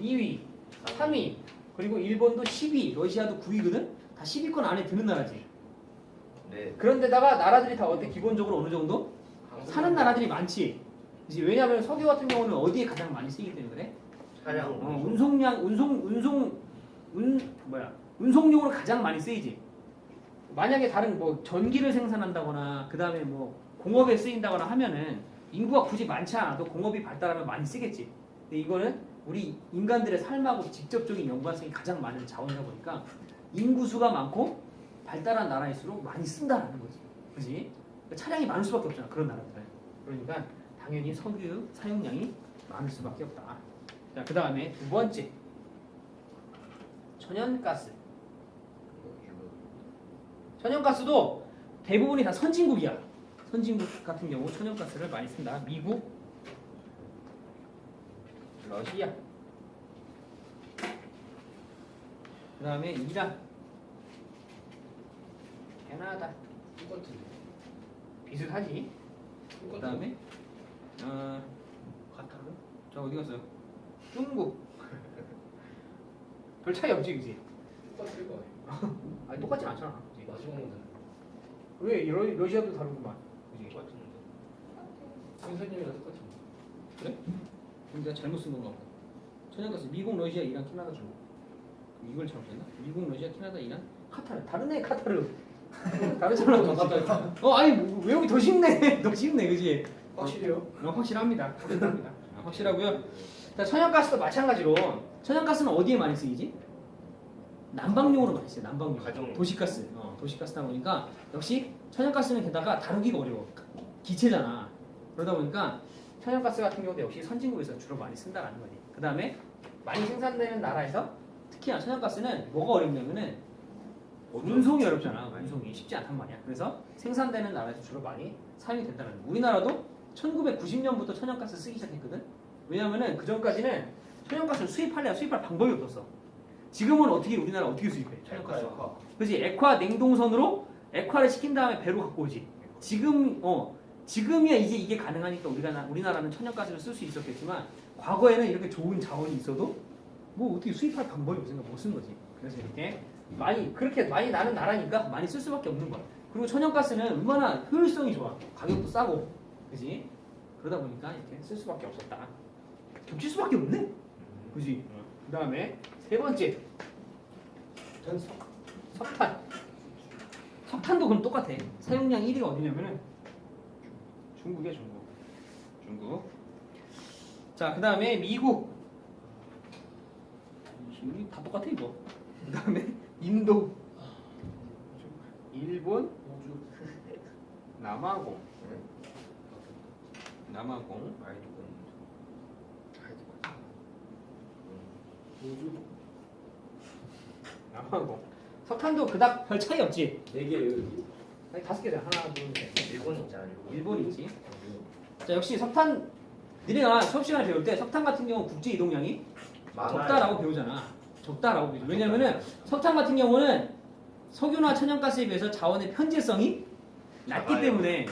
2위, 3위, 그리고 일본도 10위, 러시아도 9위거든? 다 10위권 안에 드는 나라지. 네. 그런데다가 나라들이 다 어때? 기본적으로 어느 정도? 사는 나라들이 많지. 그치? 왜냐하면 석유 같은 경우는 어디에 가장 많이 쓰이기 때문에 그래? 차량. 운송용으로 가장 많이 쓰이지. 만약에 다른 뭐 전기를 생산한다거나 그 다음에 뭐 공업에 쓰인다거나 하면은 인구가 굳이 많지 않아도 공업이 발달하면 많이 쓰겠지. 근데 이거는 우리 인간들의 삶하고 직접적인 연관성이 가장 많은 자원이다 보니까 인구수가 많고 발달한 나라일수록 많이 쓴다라는 거지. 그지? 그러니까 차량이 많을 수밖에 없잖아. 그런 나라들은. 그러니까 당연히 석유 사용량이 많을 수밖에 없다. 자, 그 다음에 두 번째. 천연가스. 천연가스도 대부분이 다 선진국이야. 선진국 같은 경우 천연가스를 많이 쓴다. 미국, 러시아, 그 다음에 이란, 캐나다. 똑같은데. 비슷하지. 그 다음에 카타르? 저 어디 갔어요? 중국. 별 차이 없지, 그지? 똑같을 거 아니야. 아니 똑같진 않잖아. 그지? 마지막은 왜 러시아도 다르구만. 그지? 똑같은데. 선생님이랑 똑같은데. 그래? 그럼 내가 잘못 쓴 건가 보다. 천연가스 미국, 러시아, 이란, 캐나다, 중국. 이걸 잘못했나? 미국, 러시아, 캐나다, 이란, 카타르. 다르네, 카타르. 다르잖아. 더 가까이. 아니 뭐, 외우기 더 쉽네. 더 쉽네, 그지? 확실해요? 확실합니다. 확실합니다. 확실하고요. 자, 천연가스도 마찬가지로 천연가스는 어디에 많이 쓰이지? 난방용으로 많이 써요. 난방용. 가정. 도시가스. 도시가스다 보니까 역시 천연가스는 게다가 다루기가 어려워. 기체잖아. 그러다 보니까 천연가스 같은 경우도 역시 선진국에서 주로 많이 쓴다라는 거지. 그 다음에 많이 생산되는 나라에서 특히나 천연가스는 뭐가 어렵냐면은 운송이 어렵잖아. 운송이 쉽지 않단 말이야. 그래서 생산되는 나라에서 주로 많이 사용이 된다는 거야. 우리나라도 1990년부터 천연가스 쓰기 시작했거든. 왜냐면은 그 전까지는 천연가스를 수입할 방법이 없었어. 지금은 우리나라 어떻게 수입해? 천연가스. 그지? 액화 냉동선으로 액화를 시킨 다음에 배로 갖고 오지. 지금이야 이게 가능하니까 우리나라는 천연가스를 쓸 수 있었겠지만 과거에는 이렇게 좋은 자원이 있어도 뭐 어떻게 수입할 방법이 없으니까 못 쓴 거지. 그래서 이렇게 그렇게 많이 나는 나라니까 많이 쓸 수밖에 없는 거야. 그리고 천연가스는 얼마나 효율성이 좋아. 가격도 싸고. 그지? 그러다 보니까 이렇게 쓸 수밖에 없었다. 겹칠 수밖에 없네? 그지? 그 다음에 세 번째. 석탄. 석탄도 그럼 똑같아. 사용량 1위가 어디냐면은 중국이야, 중국. 자, 그 다음에 미국. 우리 다 똑같아, 이거. 그 다음에 인도. 일본. 남아공. 남아공. 석탄도 그닥 별 차이 없지? 4개예요 여기. 아니 5개잖아. 하나, 둘, 셋. 일본 있잖아. 일본 있지. 자, 역시 석탄 니네가 수업 시간에 배울 때 석탄 같은 경우 국제 이동량이 적다라고 배우잖아. 적다라고 배우죠. 왜냐면은 석탄 같은 경우는 석유나 천연가스에 비해서 자원의 편재성이 낮기 때문에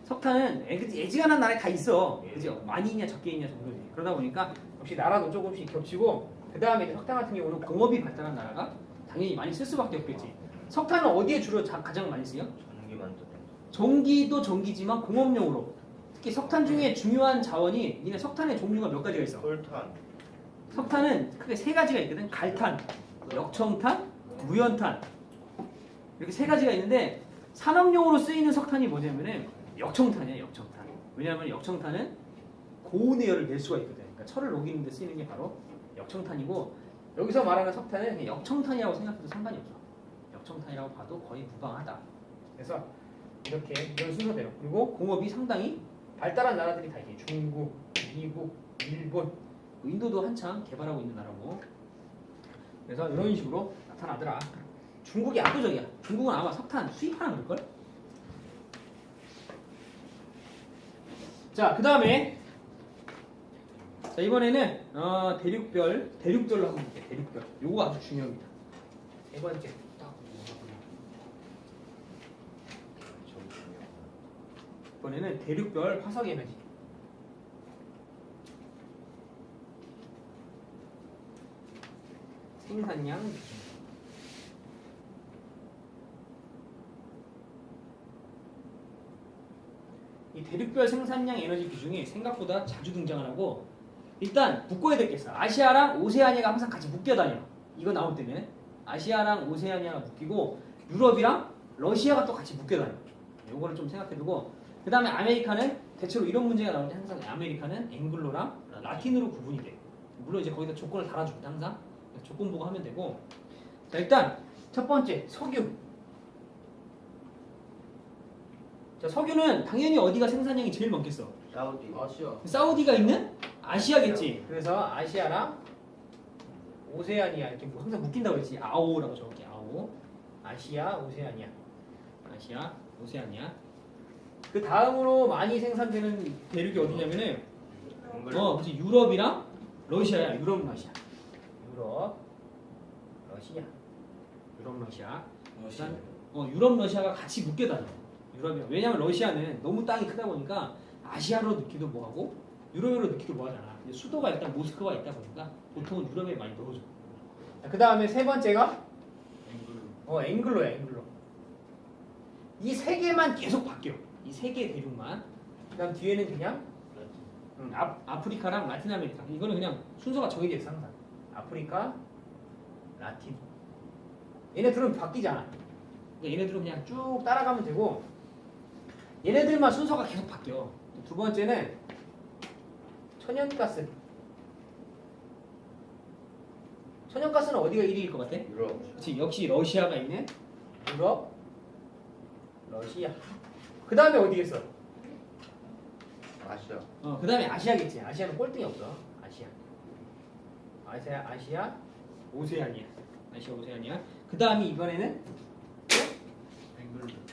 석탄은 애지간한 나라에 다 있어. 그죠? 많이 있냐 적게 있냐 정도지. 그러다 보니까 역시 나라도 조금씩 겹치고 그 다음에 석탄 같은 경우는 공업이 발달한 나라가 당연히 많이 쓸 수밖에 없겠지. 석탄은 어디에 주로 가장 많이 쓰여? 전기 만드는. 전기도 전기지만 공업용으로. 특히 석탄 중에 중요한 자원이 니네 석탄의 종류가 몇 가지가 있어? 솔탄. 석탄은 크게 3가지가 있거든. 갈탄, 역청탄, 무연탄. 이렇게 3가지가 있는데 산업용으로 쓰이는 석탄이 뭐냐면은 역청탄이야, 역청탄. 왜냐하면 역청탄은 고온의 열을 낼 수가 있거든. 그러니까 철을 녹이는 데 쓰이는 게 바로 역청탄이고 여기서 말하는 석탄은 그냥 역청탄이라고 생각해도 상관이 없어. 역청탄이라고 봐도 거의 무방하다. 그래서 이렇게 이런 순서대로. 그리고 공업이 상당히 발달한 나라들이 다 있지. 중국, 미국, 일본, 인도도 한창 개발하고 있는 나라고. 그래서 이런 식으로 나타나더라. 중국이 압도적이야. 중국은 아마 석탄 수입하는 걸걸? 자, 그 다음에 자, 이번에는 대륙별로 한번 볼게요. 대륙별. 요거 아주 중요합니다. 세 번째. 이번에는 대륙별 화석 에너지. 생산량 비중. 이 대륙별 생산량 에너지 비중이 생각보다 자주 등장을 하고 일단 묶어야 될 게 있어. 아시아랑 오세아니아가 항상 같이 묶여 다녀. 이거 나올 때는 아시아랑 오세아니아가 묶이고 유럽이랑 러시아가 또 같이 묶여 다녀. 요거를 좀 생각해두고 그 다음에 아메리카는 대체로 이런 문제가 나올 때 항상 아메리카는 앵글로랑 라틴으로 구분이 돼. 물론 이제 거기다 조건을 달아주고 항상 조건 보고 하면 되고. 자 일단 첫 번째 석유. 자 석유는 당연히 어디가 생산량이 제일 많겠어? 사우디. 아시아. 사우디가 있는 아시아겠지. 그래서 아시아랑 오세아니아 이렇게 뭐 항상 묶인다고 그랬지. 아오라고 적을게. 아오. 아시아, 오세아니아. 아시아, 오세아니아. 그 다음으로 많이 생산되는 대륙이 어디냐면은 그렇지. 유럽이랑 러시아야. 유럽, 러시아. 유럽, 러시아. 유럽, 러시아. 러시아. 유럽, 러시아가 같이 묶여 다녀. 유럽이랑. 왜냐면 러시아는 너무 땅이 크다 보니까 아시아로 넣기도 뭐하고 유럽으로 넣기도 뭐하잖아. 수도가 일단 모스크바 있다 보니까 보통은 유럽에 많이 넣어줘. 그 다음에 세 번째가 앵글로야. 앵글로. 이 세 개만 계속 바뀌어. 이 세 개 대륙만. 그 다음 뒤에는 그냥 아프리카랑 라틴 아메리카. 이거는 그냥 순서가 정해져 있어 항상. 아프리카, 라틴. 얘네들은 바뀌잖아. 그러니까 얘네들은 그냥 쭉 따라가면 되고 얘네들만 순서가 계속 바뀌어. 두 번째는 천연가스. 천연가스는 어디가 1위일 것 같아? 유럽. 그렇지. 역시 러시아가 있는 유럽, 러시아. 그 다음에 어디겠어? 아시아. 그 다음에 아시아겠지. 아시아는 꼴등이 없어. 아시아, 오세아니아. 아시아, 오세아니아. 그 다음이 이번에는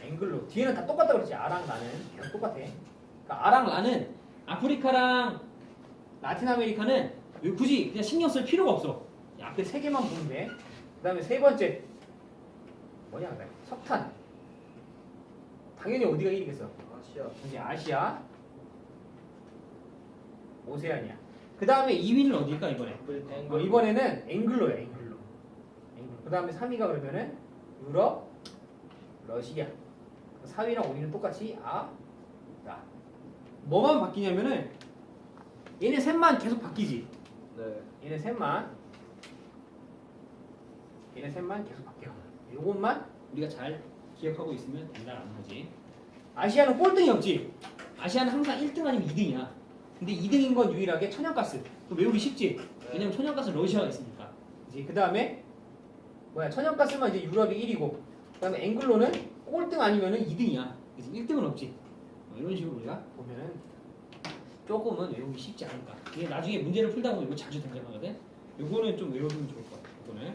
앵글로. 뒤에는 다 똑같다 그랬지. 아랑 라는 다 똑같아. 그러니까 아랑 라는 아프리카랑 라틴 아메리카는 굳이 그냥 신경 쓸 필요가 없어. 앞에 세 개만 보면 돼. 그 다음에 세 번째 뭐냐 그래? 석탄. 당연히 어디가 1위겠어? 아시아. 이제 아시아, 오세아니아. 그 다음에 2위는 어딜까 이번에? 이번에는 앵글로야. 앵글로. 그 다음에 3위가 그러면은 유럽, 러시아. 4위랑 5위는 똑같이 라. 뭐만 바뀌냐면은 얘네 셋만 계속 바뀌지. 네. 얘네 셋만 계속 바뀌어. 요것만 우리가 잘 기억하고 있으면 된다라는 거지. 아시아는 꼴등이 없지. 아시아는 항상 1등 아니면 2등이야. 근데 2등인 건 유일하게 천연가스. 또 외우기 쉽지. 왜냐면 천연가스는 러시아가 있으니까. 이제 그 다음에 천연가스만 이제 유럽이 1위고, 그 다음에 앵글로는 꼴등 아니면은 2등이야. 그래서 1등은 없지. 이런 식으로 우리가 보면은 조금은 외우기 쉽지 않을까. 이게 나중에 문제를 풀다 보면 이거 자주 등장하거든. 요거는 좀 외워두면 좋을 것 같아. 요거는.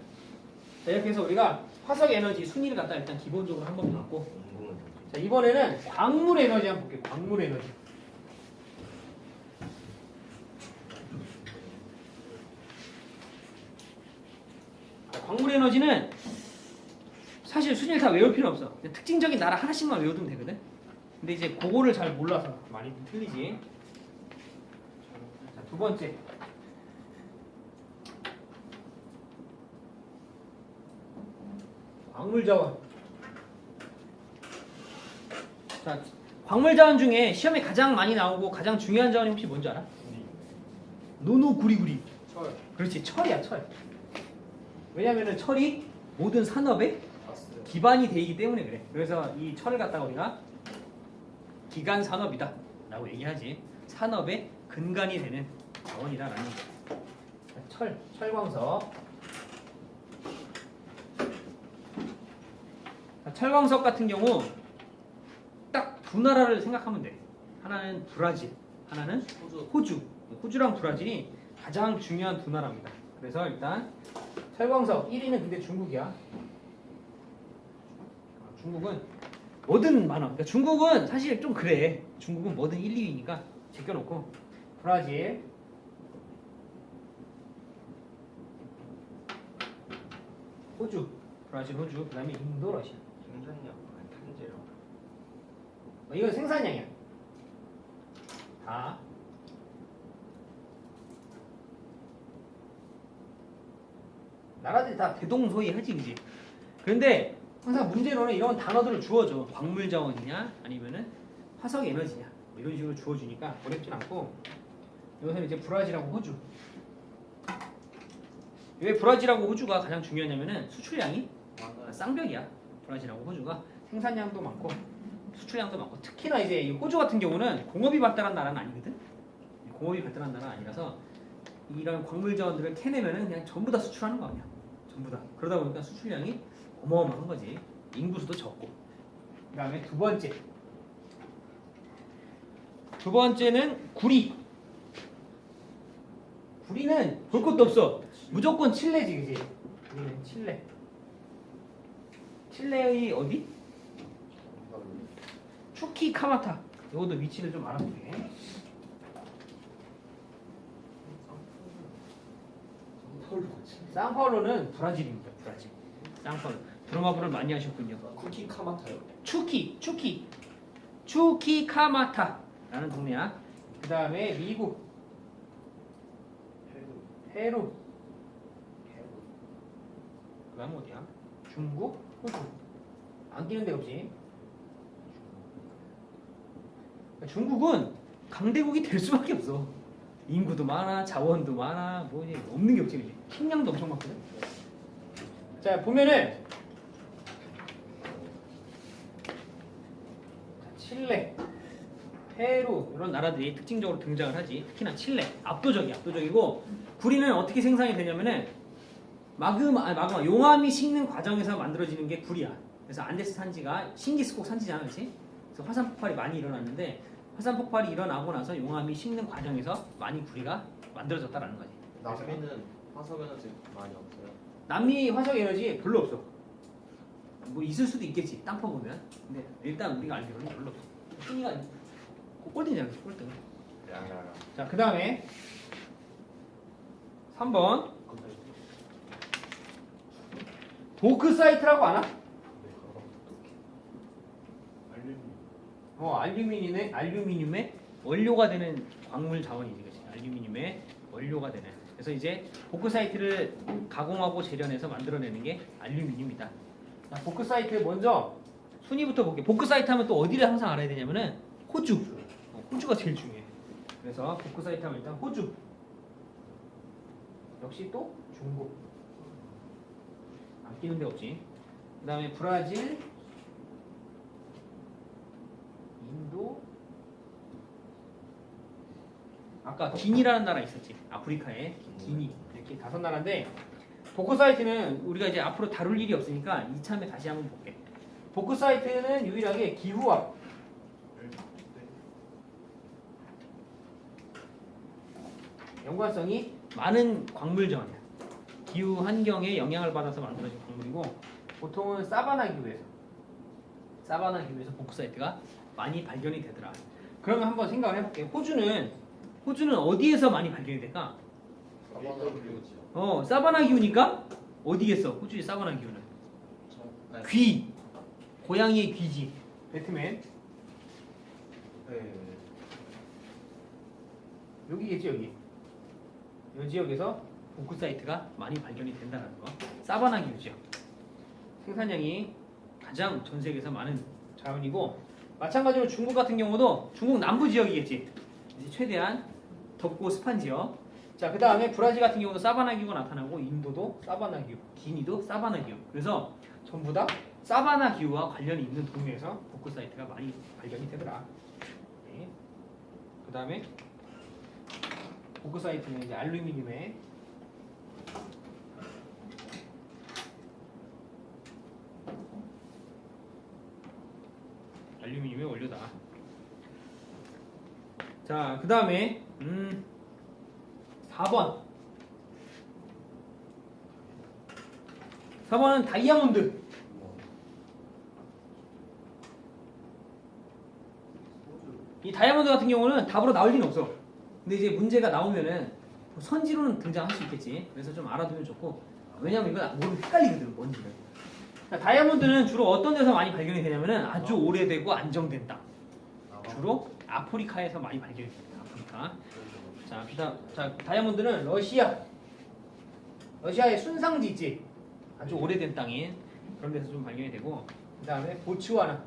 자, 이렇게 해서 우리가 화석 에너지 순위를 갖다 일단 기본적으로 한번 봤고, 자 이번에는 광물 에너지 한번 볼게요. 광물 에너지. 광물 에너지는 사실 순위를 다 외울 필요 없어. 특징적인 나라 하나씩만 외워두면 되거든. 근데 이제 그거를 잘 몰라서 많이 틀리지. 자, 두 번째. 광물 자원. 자, 광물 자원 중에 시험에 가장 많이 나오고 가장 중요한 자원이 혹시 뭔지 알아? 노노구리구리. 철. 그렇지, 철이야, 철. 왜냐면은 철이 모든 산업의 가스. 기반이 되기 때문에 그래. 그래서 이 철을 갖다가 우리가 기간 산업이다 라고 얘기하지. 산업의 근간이 되는 자원이다라는 거야. 철광석. 철광석 같은 경우 딱 두 나라를 생각하면 돼. 하나는 브라질, 하나는 호주. 호주랑 브라질이 가장 중요한 두 나라입니다. 그래서 일단 철광석 1위는 근데 중국이야. 중국은 뭐든 많아. 그러니까 중국은 사실 좀 그래. 중국은 뭐든 1, 2위니까 제껴놓고 브라질, 호주, 브라질, 호주, 그다음에 인도, 러시아. 생산량 탄재랑. 이건 생산량이야. 다. 나라들이 다 대동소이하지, 그지? 그런데 항상 문제로는 이런 단어들을 주어줘. 광물 자원이냐, 아니면은 화석 에너지냐, 뭐 이런 식으로 주어주니까 어렵진 않고. 여기서는 이제 브라질하고 호주. 왜 브라질하고 호주가 가장 중요하냐면은 수출량이 쌍벽이야. 브라질하고 호주가 생산량도 많고 수출량도 많고, 특히나 이제 이 호주 같은 경우는 공업이 발달한 나라는 아니거든. 공업이 발달한 나라는 아니라서 이런 광물 자원들을 캐내면은 그냥 전부 다 수출하는 거 아니야. 전부 다. 그러다 보니까 수출량이 어마어마한 거지. 인구수도 적고. 그다음에 두 번째는 구리. 구리는 볼 것도 없어. 무조건 칠레지, 그지? 구리는 칠레. 칠레의 어디? 추키카마타. 이것도 위치를 좀 알아보게. 상파울루는 브라질입니다. 브라질. 상파울루. 드라마부를 많이 하셨군요. 쿠키 카마타요. 추키카마타라는 동네야. 그 다음에 미국, 페루. 그 다음 어디야? 중국, 호주. 안 끼는 데가 없지. 중국은 강대국이 될 수밖에 없어. 인구도 많아, 자원도 많아, 뭐 이제 없는 게 없지, 그지? 식량도 엄청 많거든. 자, 보면은 칠레, 페루 이런 나라들이 특징적으로 등장을 하지. 특히나 칠레 압도적이고, 구리는 어떻게 생산이 되냐면은 용암이 식는 과정에서 만들어지는 게 구리야. 그래서 안데스 산지가 싱기스콕 산지잖아, 그렇지? 그래서 화산 폭발이 많이 일어났는데, 화산 폭발이 일어나고 나서 용암이 식는 과정에서 많이 구리가 만들어졌다라는 거지. 남미는 화석 에너지 많이 없어요. 남미 화석 에너지 별로 없어. 뭐 있을 수도 있겠지, 땅 파보면. 근데 일단 우리가 알기로는 별로 없어. 순위가 꼴등이잖아, 꼴등. 자, 그 다음에 3번 보크사이트라고 아나? 알루미늄의 원료가 되는 광물 자원이지, 그렇지? 알루미늄의 원료가 되는. 그래서 이제 보크사이트를 가공하고 재련해서 만들어내는 게 알루미늄이다. 자, 보크사이트 먼저 순위부터 볼게. 보크사이트 하면 또 어디를 항상 알아야 되냐면은 호주. 호주가 제일 중요해. 그래서 보크사이트 하면 일단 호주. 역시 또 중국. 안 끼는 데 없지. 그 다음에 브라질, 인도, 아까 기니라는 나라 있었지. 아프리카에 기니. 이렇게 5나라인데, 보크사이트는 우리가 이제 앞으로 다룰 일이 없으니까 이참에 다시 한번 볼게. 보크사이트는 유일하게 기후와 연관성이 많은 광물 자원이야. 기후 환경에 영향을 받아서 만들어진 광물이고, 보통은 사바나 기후에서 보크사이트가 많이 발견이 되더라. 그러면 한번 생각을 해볼게. 호주는 어디에서 많이 발견이 될까? 사바나 기후니까 어디겠어? 호주의 사바나 기후는 귀, 고양이의 귀지. 배트맨. 여기겠지, 여기. 이 지역에서 보크사이트가 많이 발견이 된다는 거. 사바나 기후 지역. 생산량이 가장 전 세계에서 많은 자원이고, 마찬가지로 중국 같은 경우도 중국 남부 지역이겠지. 이제 최대한 덥고 습한 지역. 자, 그 다음에 브라질 같은 경우도 사바나 기후가 나타나고, 인도도 사바나 기후, 기니도 사바나 기후. 그래서 전부 다 사바나 기후와 관련이 있는 동네에서 보크사이트가 많이 발견이 되더라. 네. 그 다음에 보크사이트는 이제 알루미늄의 원료다. 자, 그 다음에 4번은 다이아몬드. 이 다이아몬드 같은 경우는 답으로 나올 리는 없어. 근데 이제 문제가 나오면은 선지로는 등장할 수 있겠지. 그래서 좀 알아두면 좋고. 왜냐면 이거 모르면 헷갈리거든, 뭔지를. 다이아몬드는 주로 어떤 데서 많이 발견이 되냐면은 아주 오래되고 안정된 땅. 주로 아프리카에서 많이 발견이 됩니다. 아프리카. 자, 다이아몬드는 러시아 러시아의 순상지 있지? 아주 오래된 땅인 그런 데서 좀 발견이 되고 그 다음에 보츠와나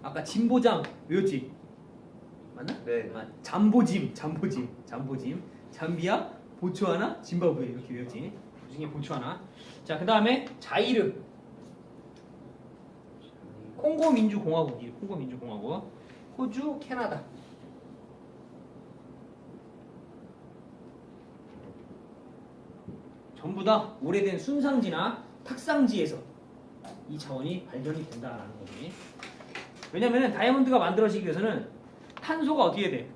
아까 진보장 외웠지? 맞나? 네. 아, 잠보짐 잠비아, 보츠와나, 짐바브웨 이렇게 외웠지? 그 중에 보츠와나 자 그 다음에 자이르 콩고 민주공화국이 콩고 민주공화국 호주, 캐나다 전부 다 오래된 순상지나 탁상지에서 이 자원이 발견이 된다라는 거지. 왜냐면은 다이아몬드가 만들어지기 위해서는 탄소가 어떻게 돼?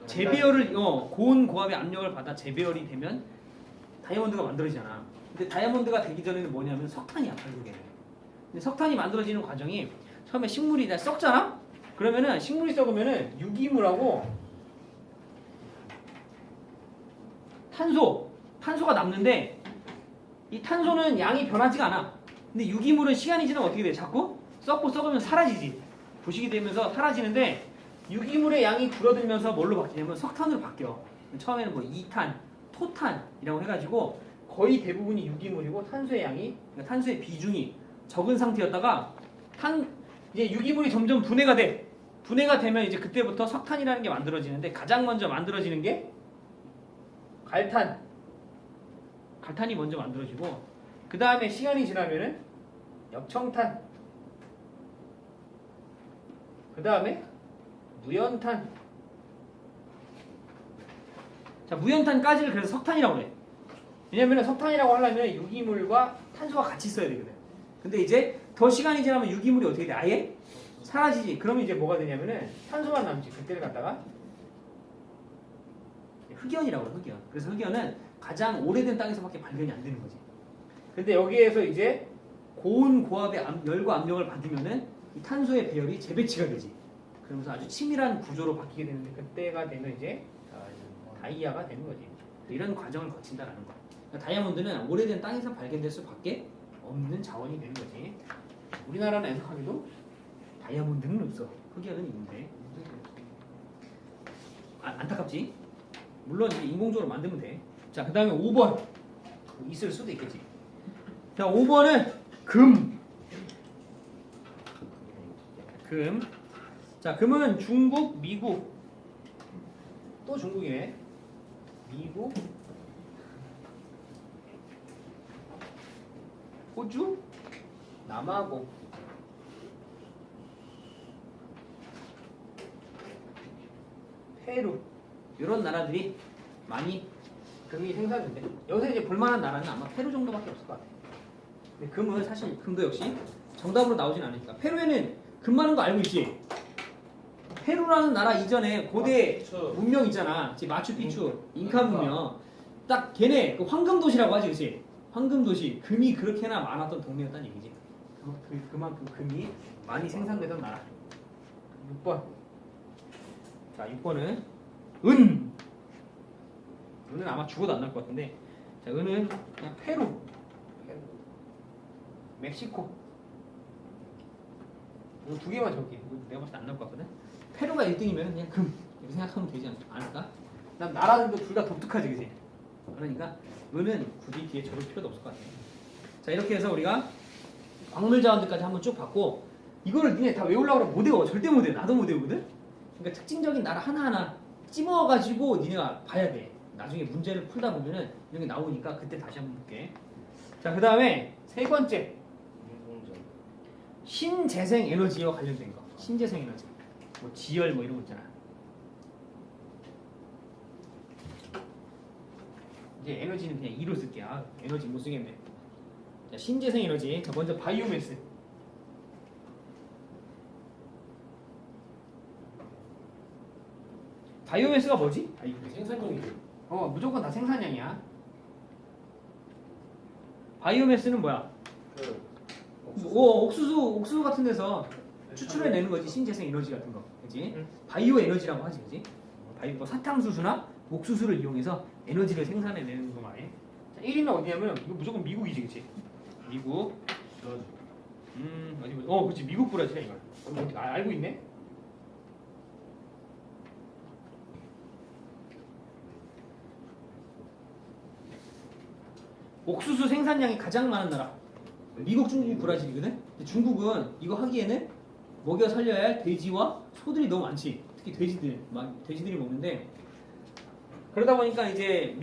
재배열을 고온 고압의 압력을 받아 재배열이 되면 다이아몬드가 만들어지잖아. 근데 다이아몬드가 되기 전에는 뭐냐면 석탄이야 결국에는. 근데 석탄이 만들어지는 과정이 처음에 식물이 다 썩잖아. 그러면은 식물이 썩으면은 유기물하고 탄소가 남는데 이 탄소는 양이 변하지가 않아. 근데 유기물은 시간이 지나면 어떻게 돼? 자꾸 썩으면 사라지지. 부식이 되면서 사라지는데 유기물의 양이 줄어들면서 뭘로 바뀌냐면 석탄으로 바뀌어. 처음에는 뭐 2탄, 토탄이라고 해가지고 거의 대부분이 유기물이고 탄소의 양이 그러니까 탄소의 비중이 적은 상태였다가 이제 유기물이 점점 분해가 돼. 분해가 되면 이제 그때부터 석탄이라는 게 만들어지는데 가장 먼저 만들어지는 게 갈탄이 먼저 만들어지고 그 다음에 시간이 지나면은 역청탄 그 다음에 무연탄 자 무연탄까지를 그래서 석탄이라고 그래. 왜냐면은 석탄이라고 하려면 유기물과 탄소가 같이 있어야 되거든. 근데 이제 더 시간이 지나면 유기물이 어떻게 돼? 아예 사라지지. 그러면 이제 뭐가 되냐면은 탄소만 남지. 그때를 갖다가 흑연이라고 그래. 흑연. 그래서 흑연은 가장 오래된 땅에서밖에 발견이 안 되는 거지. 근데 여기에서 이제 고온 고압의 열과 압력을 받으면은 이 탄소의 배열이 재배치가 되지. 그러면서 아주 치밀한 구조로 바뀌게 되는데 그때가 되면 이제 다이아가 되는 거지. 이런 과정을 거친다라는 거야. 그러니까 다이아몬드는 오래된 땅에서 발견될 수밖에 없는 자원이 되는 거지. 우리나라는 애석하게도 다이아몬드는 없어. 흑연은 있는데. 안타깝지? 물론 이제 인공적으로 만들면 돼. 자, 그 다음에 5번. 있을 수도 있겠지. 자, 5번은 금. 자, 금은 중국, 미국. 또 중국이네. 미국, 호주, 남아공, 페루 이런 나라들이 많이 금이 생산된대. 여기서 이제 볼만한 나라는 아마 페루 정도밖에 없을 것 같아. 근데 금은 사실 금도 역시 정답으로 나오진 않으니까. 페루에는 금 많은 거 알고 있지? 페루라는 나라 이전에 고대 문명 있잖아. 마추픽추, 잉카 문명. 딱 걔네 그 황금 도시라고 하지, 그렇지? 황금 도시. 금이 그렇게나 많았던 동네였다는 얘기지. 그만큼 금이 많이 생산되던 나라. 6번. 자, 6번은 은. 은은 아마 죽어도 안 날 것 같은데. 자, 은은 그냥 페루. 멕시코. 이거 두 개만 적게. 내가 봤을 때 안 나올 것 같거든. 페루가 1등이면 그냥 금 이렇게 생각하면 되지 않을까? 난 나라들도 둘 다 독특하지, 그지? 그러니까 은은 굳이 뒤에 적을 필요도 없을 것 같아. 자, 이렇게 해서 우리가 광물 자원들까지 한번 쭉 봤고 이거를 니네 다 외우려고 하면 못 외워. 절대 못 외워. 나도 못 외우거든. 그러니까 특징적인 나라 하나하나 찝어가지고 니네가 봐야 돼. 나중에 문제를 풀다 보면은 이런 게 나오니까 그때 다시 한번 볼게. 자, 그 다음에 세 번째 신재생 에너지와 관련된 거. 신재생 에너지. 뭐 지열 뭐 이런 거 있잖아. 이제 에너지는 그냥 2로 쓸게. 에너지 못 쓰겠네. 자, 신재생 에너지. 자, 먼저 바이오매스. 바이오매스가 뭐지? 생산용이죠. 무조건 다 생산량이야. 바이오매스는 뭐야? 옥수수 같은 데서 추출해내는 거지. 신재생 에너지 같은 거, 그렇지? 바이오 에너지라고 하지, 그렇지? 뭐 사탕수수나 옥수수를 이용해서 에너지를 생산해내는 거 말이야. 자, 1위는 어디냐면 이거 무조건 미국이지, 그렇지? 미국. 어디 보자. 그렇지. 미국 브라질이야 이거. 알고 있네? 옥수수 생산량이 가장 많은 나라. 미국, 중국, 브라질이거든. 근데 중국은 이거 하기에는 먹여 살려야 할 돼지와 소들이 너무 많지. 특히 돼지들이 먹는데 그러다 보니까 이제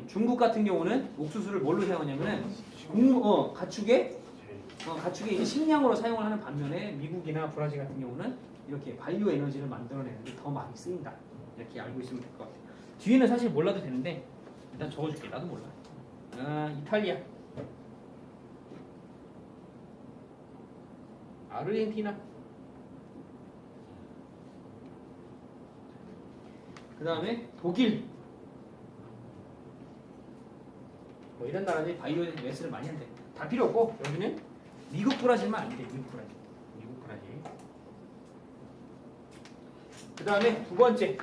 중국 같은 경우는 옥수수를 뭘로 사용하냐면은 가축의 이제 식량으로 사용을 하는 반면에 미국이나 브라질 같은 경우는 이렇게 바이오 에너지를 만들어내는데 더 많이 쓰인다. 이렇게 알고 있으면 될 것 같아요. 뒤에는 사실 몰라도 되는데 일단 적어줄게. 나도 몰라. 이탈리아, 아르헨티나, 그 다음에 독일. 뭐 이런 나라들이 바이오 매스를 많이 한대. 다 필요 없고 여기는 미국, 브라질만 아니래. 미국, 브라질. 그 다음에 두 번째.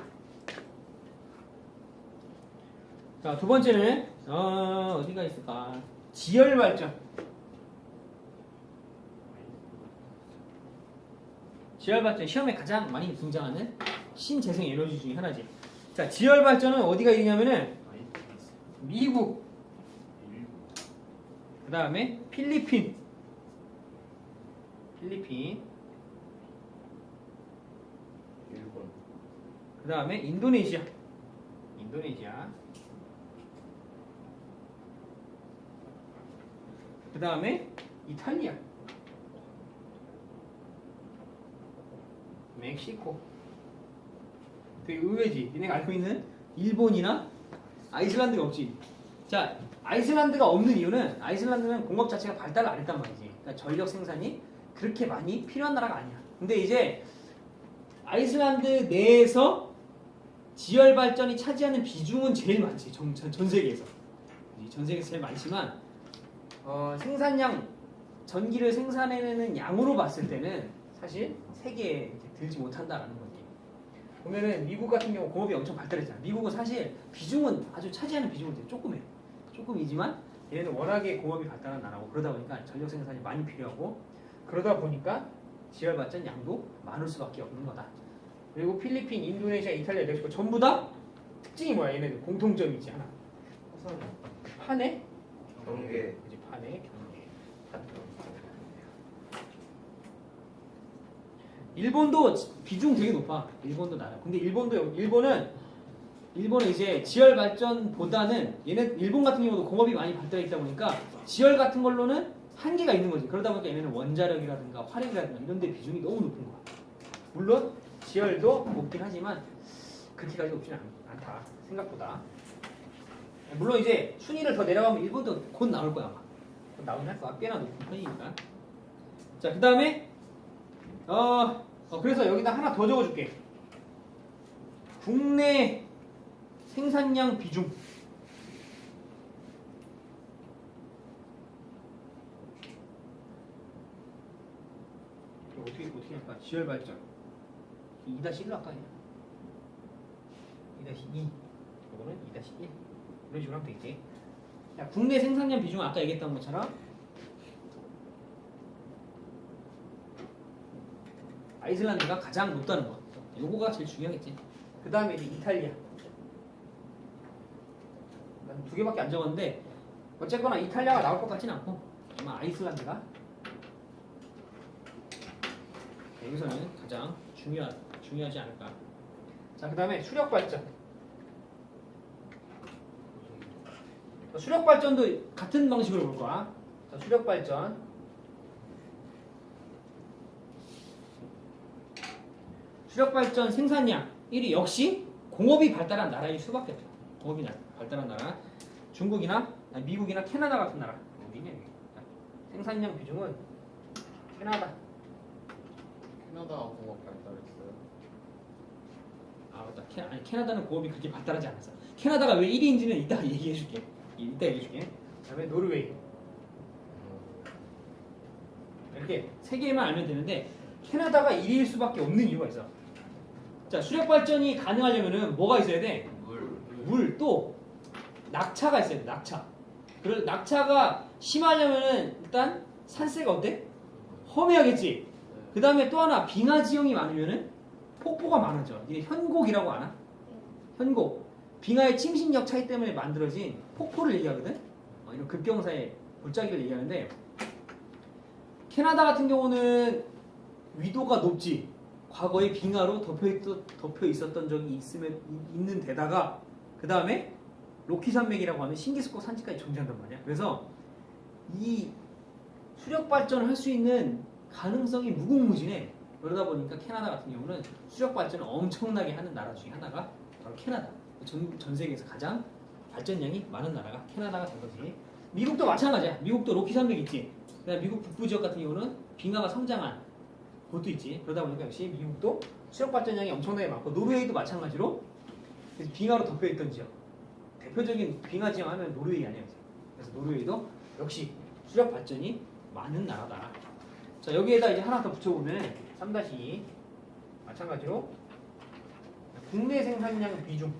자, 두 번째는 어디가 있을까? 지열 발전. 지열 발전 시험에 가장 많이 등장하는 신재생 에너지 중에 하나지. 자, 지열 발전은 어디가 있냐면은 미국, 그 다음에 필리핀, 일본. 그 다음에 인도네시아, 그 다음에 이탈리아, 멕시코. 되게 의외지. 니네가 알고 있는 일본이나 아이슬란드가 없지. 자, 아이슬란드가 없는 이유는 아이슬란드는 공업 자체가 발달을 안 했단 말이지. 그러니까 전력 생산이 그렇게 많이 필요한 나라가 아니야. 근데 이제 아이슬란드 내에서 지열 발전이 차지하는 비중은 제일 많지. 전 세계에서. 전 세계에서 제일 많지만 생산량, 전기를 생산해내는 양으로 봤을 때는 사실 세계에 들지 못한다라는 거지. 보면은 미국 같은 경우 공업이 엄청 발달했잖아. 미국은 사실 비중은 아주 차지하는 비중은 되게 조금이지만 얘네는 워낙에 공업이 발달한 나라고 그러다 보니까 전력 생산이 많이 필요하고 그러다 보니까 지열 발전 양도 많을 수밖에 없는 거다. 그리고 필리핀, 인도네시아, 이탈리아, 멕시코 전부 다 특징이 뭐야? 얘네들 공통점이 있지 하나. 파네? 경계. 그지, 파네, 경계. 일본도 비중 되게 높아. 일본도 나라. 근데 일본은 이제 지열 발전보다는 일본 같은 경우도 공업이 많이 발달해 있다 보니까 지열 같은 걸로는 한계가 있는 거지. 그러다 보니까 얘네는 원자력이라든가 화력이라든가 이런 데 비중이 너무 높은 거야. 물론 지열도 높긴 하지만 그렇게까지 높지는 않다. 생각보다. 물론 이제 순위를 더 내려가면 일본도 곧 나올 거야. 아마. 곧 나오긴 할 거야. 꽤나 높은 편이니까. 자, 그 다음에 그래서 여기다 하나 더 적어줄게. 국내 생산량 비중. 어떻게 할까? 지열 발전. 2-1로 할까? 2-2. 이거는 2-1. 이런 식으로 하면 되겠지. 자, 국내 생산량 비중 아까 얘기했던 것처럼 아이슬란드가 가장 높다는 거. 요거가 제일 중요하겠지. 그 다음에 이제 이탈리아. 난 2개밖에 안 적었는데 어쨌거나 이탈리아가 나올 것 같진 않고 아마 아이슬란드가 여기서는 가장 중요하지 않을까. 자, 그 다음에 수력 발전. 수력 발전도 같은 방식으로 볼 거야. 자, 수력 발전. 수력 발전 생산량 1위 역시 공업이 발달한 나라일 수밖에 없어. 공업이 발달한 나라. 미국이나 캐나다 같은 나라. 어디냐? 생산량 비중은 캐나다가 공업 발달했어요. 아 맞다. 캐나다는 공업이 그렇게 발달하지 않았어. 캐나다가 왜 1위인지는 이따 얘기해줄게. 그다음에 노르웨이. 이렇게 세 개만 알면 되는데 캐나다가 1위일 수밖에 없는 이유가 있어. 자, 수력 발전이 가능하려면은 뭐가 있어야 돼? 물 또 낙차가 있어야 돼. 낙차. 그리고 낙차가 심하려면은 일단 산세가 어때? 험해야겠지. 그 다음에 또 하나 빙하 지형이 많으면은 폭포가 많아져. 이게 현곡이라고 아나? 현곡. 빙하의 침식력 차이 때문에 만들어진 폭포를 얘기하거든. 이런 급경사의 골짜기를 얘기하는데 캐나다 같은 경우는 위도가 높지. 과거에 빙하로 덮여 있었던 적이 있는 데다가 그 다음에 로키 산맥이라고 하는 신기스코 산지까지 존재한단 말이야. 그래서 이 수력 발전을 할 수 있는 가능성이 무궁무진해. 그러다 보니까 캐나다 같은 경우는 수력 발전을 엄청나게 하는 나라 중에 하나가 바로 캐나다. 전 세계에서 가장 발전량이 많은 나라가 캐나다가 된 거지. 미국도 마찬가지야. 미국도 로키 산맥 있지. 그다음 미국 북부 지역 같은 경우는 빙하가 성장한 곳도 있지. 그러다 보니까 역시 미국도 수력 발전량이 엄청나게 많고 노르웨이도 마찬가지로 빙하로 덮여 있던 지역. 대표적인 빙하 지역 하면 노르웨이 아니야. 그래서 노르웨이도 역시 수력 발전이 많은 나라다. 자, 여기에다 이제 하나 더 붙여보면 3-2 마찬가지로 국내 생산량 비중.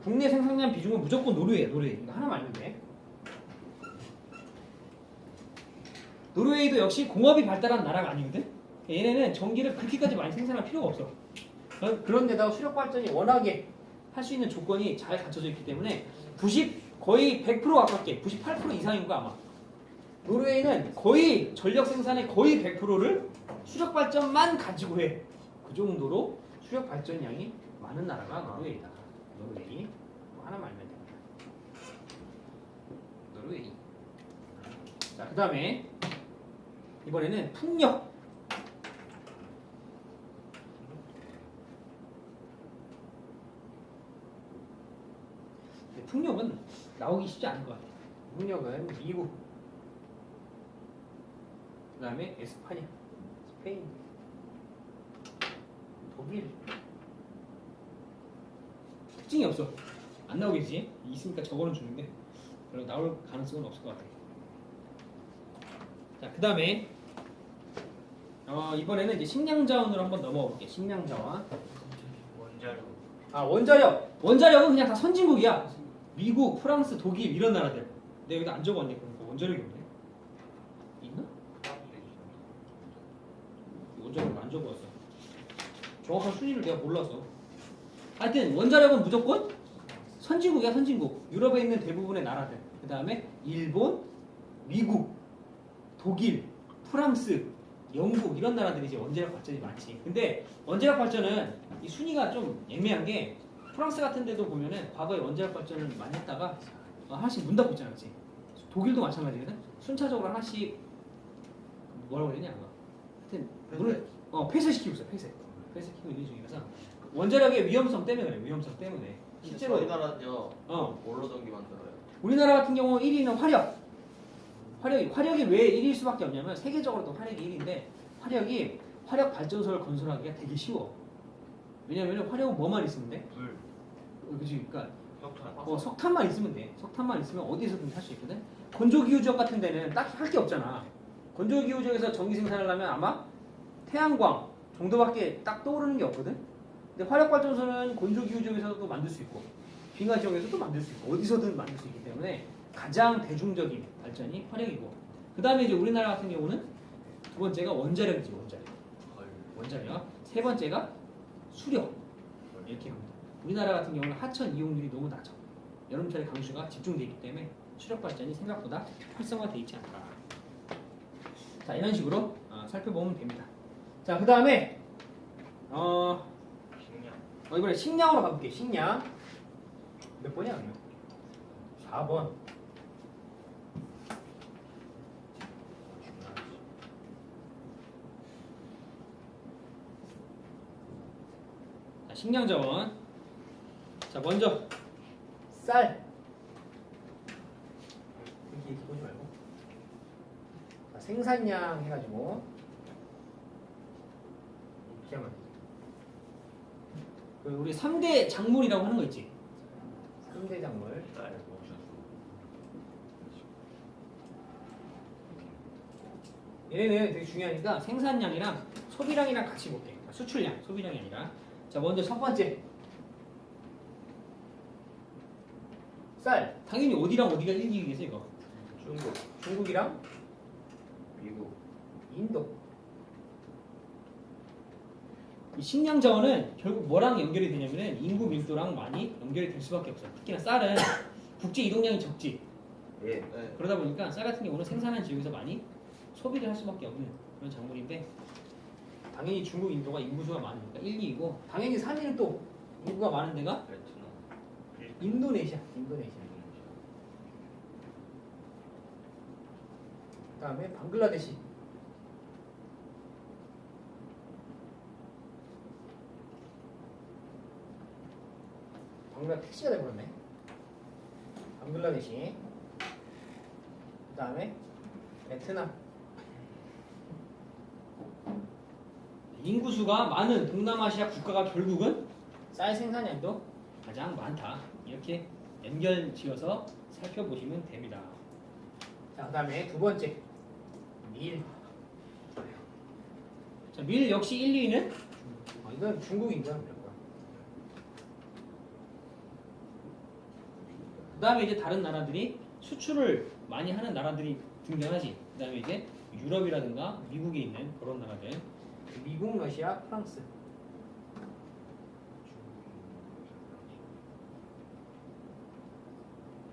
국내 생산량 비중은 무조건 노르웨이야. 노르웨이. 이거 하나만 알면 돼. 노르웨이도 역시 공업이 발달한 나라가 아니거든. 얘네는 전기를 그렇게까지 많이 생산할 필요가 없어. 그런데다가 수력 발전이 워낙에 할 수 있는 조건이 잘 갖춰져 있기 때문에 거의 100% 가깝게 98% 이상인 거 아마. 노르웨이는 거의 전력 생산의 거의 100%를 수력 발전만 가지고 해. 그 정도로 수력 발전량이 많은 나라가 노르웨이다. 노르웨이 하나만 알면 됩니다. 노르웨이. 자, 그 다음에 이번에는 풍력. 풍력은 나오기 쉽지 않은 것 같아요. 풍력은 미국, 그 다음에 에스파냐, 스페인, 독일. 특징이 없어. 안 나오겠지? 있으니까 적어는 주는데 별로 나올 가능성은 없을 것 같아요. 자, 그 다음에 이번에는 이제 식량자원으로 한번 넘어가 볼게요. 식량자원. 원자력. 원자력은 그냥 다 선진국이야. 미국, 프랑스, 독일 이런 나라들. 내가 여기다 안 적어왔네. 그러니까 원자력이 없네. 있나? 원자력을 안 적어왔어. 정확한 순위를 내가 몰라서. 하여튼 원자력은 무조건 선진국이야. 선진국. 유럽에 있는 대부분의 나라들. 그 다음에 일본, 미국, 독일, 프랑스, 영국 이런 나라들이 이제 원자력 발전이 많지. 근데 원자력 발전은 이 순위가 좀 애매한 게 프랑스 같은 데도 보면은 과거에 원자력 발전을 많이 했다가 하나씩 문 닫고 있잖아. 그치? 독일도 마찬가지거든. 순차적으로 하나씩 뭐라고 해야 되냐. 하여튼 물을 폐쇄시키고 있어. 폐쇄시키고 있는 중이라서 원자력의 위험성 때문에 그래. 위험성 때문에. 실제로 우리나라는요. 뭘로 전기 만들어요? 우리나라 같은 경우 1위는 화력. 화력이 왜 1위일 수밖에 없냐면 세계적으로도 화력이 1위인데 화력 발전소를 건설하기가 되게 쉬워. 왜냐면 화력은 뭐만 있으면 돼? 불. 그치? 그러니까 석탄. 석탄만 있으면 돼. 석탄만 있으면 어디서든 할 수 있거든. 건조기후 지역 같은 데는 딱히 할 게 없잖아. 건조기후 지역에서 전기 생산을 하면 아마 태양광 정도밖에 딱 떠오르는 게 없거든. 근데 화력 발전소는 건조기후 지역에서도 만들 수 있고 빙하 지역에서도 만들 수 있고 어디서든 만들 수 있기 때문에 가장 대중적인 발전이 화력이고, 그 다음에 이제 우리나라 같은 경우는 두 번째가 원자력이지. 원자력. 세 번째가 수력. 이렇게 합니다. 우리나라 같은 경우는 하천 이용률이 너무 낮아. 여름철에 강수가 집중되어 있기 때문에 수력 발전이 생각보다 활성화되어 있지 않다. 자, 이런 식으로 살펴보면 됩니다. 자, 그 다음에 이번에 식량으로 가볼게요. 식량 몇 번이야? 그러면? 4번. 자, 식량 자원. 자, 먼저 쌀. 이렇게 보지 말고. 자, 생산량 해가지고 이렇게 하면 돼. 그 우리 3대 작물이라고 하는 거 있지. 3대 작물. 얘네는 되게 중요하니까 생산량이랑 소비량이랑 같이 볼게. 수출량, 소비량이 아니라. 자, 먼저 첫 번째. 쌀. 당연히 어디랑 어디가 1위겠어 이거? 중국이랑 미국. 인도. 이 식량 자원은 결국 뭐랑 연결이 되냐면은 인구 밀도랑 많이 연결이 될 수밖에 없어요. 특히나 쌀은 국제 이동량이 적지. 예. 네. 그러다 보니까 쌀 같은 경우는 생산한 지역에서 많이 소비를 할 수밖에 없는 그런 작물인데 당연히 중국 인도가 인구수가 많으니까 1, 2이고 당연히 3위는 또 인구가 많은 데가 베트남. 인도네시아. 그다음에 방글라데시. 방글라 택시가 돼버렸네. 방글라데시. 그다음에 베트남. 인구수가 많은 동남아시아 국가가 결국은 쌀 생산량도 가장 많다. 이렇게 연결지어서 살펴보시면 됩니다. 자, 그다음에 두 번째 밀. 자, 밀 역시 1, 2위는 이건 중국인가 무조건. 그다음에 이제 다른 나라들이 수출을 많이 하는 나라들이 등장하지. 그다음에 이제 유럽이라든가 미국에 있는 그런 나라들. 미국, 러시아, 프랑스.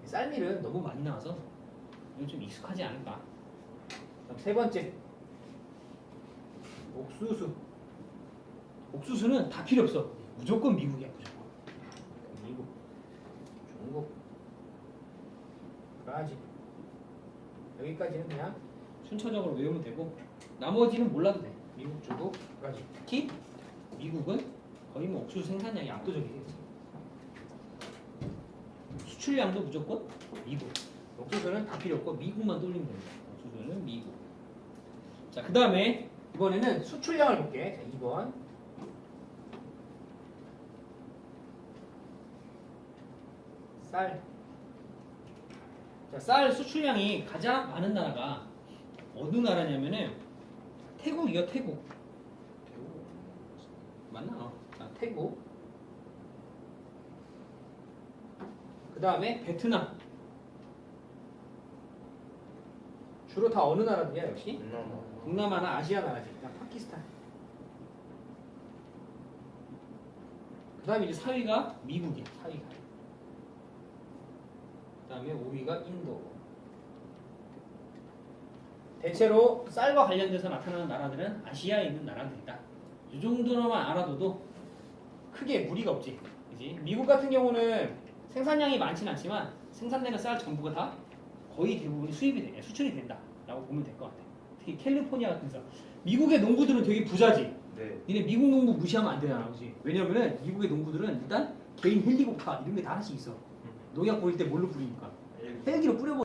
쌀밀은 너무 많이 나와서 이건 좀 익숙하지 않을까. 그다음 세 번째 옥수수. 옥수수는 다 필요 없어. 무조건 미국이야. 무조건. 미국, 중국, 브라질. 여기까지는 그냥 순차적으로 외우면 되고 나머지는 몰라도 돼. 미국, 중국, 브라질. 특히 미국은 거의 뭐 옥수수 생산량이 압도적이겠지. 수출량도 무조건 미국. 옥수수는 다 필요 없고 미국만 돌리면 됩니다. 옥수수는 미국. 자, 그 다음에 이번에는 수출량을 볼게. 자, 2번. 쌀. 자, 쌀 수출량이 가장 많은 나라가 어느 나라냐면은 태국이요, 태국. 맞나? 자, 태국. 그 다음에 베트남. 주로 다 어느 나라들이야 역시? 동남아나 아시아 나라지. 그냥 파키스탄. 그 다음에 이제 4위가 미국이야. 4위가. 그 다음에 5위가 인도. 대체로 쌀과 관련돼서 나타나는 나라들은 아시아에 있는 나라들이다. 이 정도로만 알아둬도 크게 무리가 없지. 그지? 미국 같은 경우는 생산량이 많지는 않지만 생산되는 쌀 전부가 다 거의 대부분이 수입이 돼, 수출이 된다라고 보면 될 것 같아. 특히 캘리포니아 같은 데서 미국의 농부들은 되게 부자지. 네. 니네 미국 농부 무시하면 안 되잖아, 그렇지? 왜냐면은 미국의 농부들은 일단 개인 헬리콥터 이런 게 다 하나씩 있어. 농약 뿌릴 때 뭘로 뿌리니까 헬기로 뿌려버.